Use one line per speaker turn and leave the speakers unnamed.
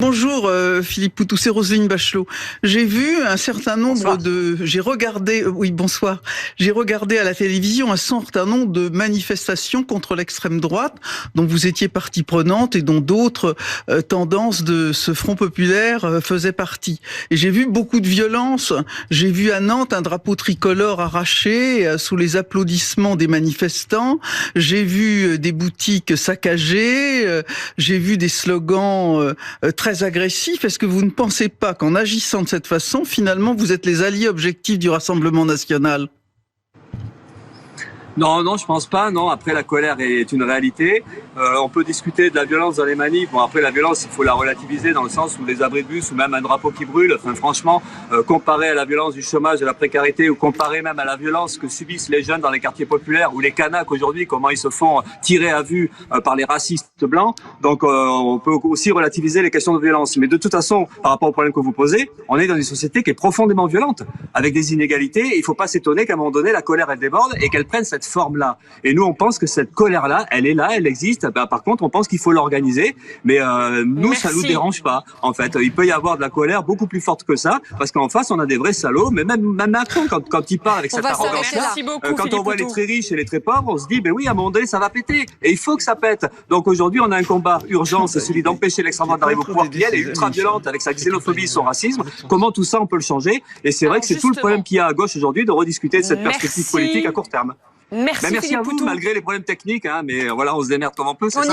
Bonjour Philippe Poutou, c'est Roselyne Bachelot. J'ai vu un certain nombre j'ai regardé à la télévision un certain nombre de manifestations contre l'extrême droite dont vous étiez partie prenante et dont d'autres tendances de ce Front populaire faisaient partie. Et j'ai vu beaucoup de violence. J'ai vu à Nantes un drapeau tricolore arraché sous les applaudissements des manifestants. J'ai vu des boutiques saccagées. J'ai vu des slogans très agressif. Est-ce que vous ne pensez pas qu'en agissant de cette façon, finalement, vous êtes les alliés objectifs du Rassemblement national ?
Non, je pense pas. Non, après la colère est une réalité. On peut discuter de la violence dans les manifs. Bon, après la violence, il faut la relativiser dans le sens où les abris de bus ou même un drapeau qui brûle. Enfin, franchement, comparé à la violence du chômage, de la précarité, ou comparé même à la violence que subissent les jeunes dans les quartiers populaires ou les Kanaks aujourd'hui, comment ils se font tirer à vue par les racistes blancs. Donc, on peut aussi relativiser les questions de violence. Mais de toute façon, par rapport au problème que vous posez, on est dans une société qui est profondément violente, avec des inégalités. Et il ne faut pas s'étonner qu'à un moment donné, la colère elle déborde et qu'elle prenne cette forme-là. Et nous, on pense que cette colère-là, elle est là, elle existe. Ben, par contre, on pense qu'il faut l'organiser. Mais nous, ça nous dérange pas. En fait, il peut y avoir de la colère beaucoup plus forte que ça, parce qu'en face, on a des vrais salauds. Mais même Macron, quand il parle avec cette arrogance-là, quand on voit les très riches et les très pauvres, on se dit, ben oui, à un moment donné, ça va péter. Et il faut que ça pète. Donc aujourd'hui, on a un combat urgent, c'est celui d'empêcher l'extrême droite d'arriver au pouvoir, qui elle est ultra violente avec sa xénophobie, son racisme. Comment tout ça, on peut le changer? Et c'est vrai que c'est tout le problème qu'il y a à gauche aujourd'hui, de rediscuter de cette perspective politique à court terme.
Merci
à vous, malgré les problèmes techniques, hein, mais voilà, on se démerde comme on peut.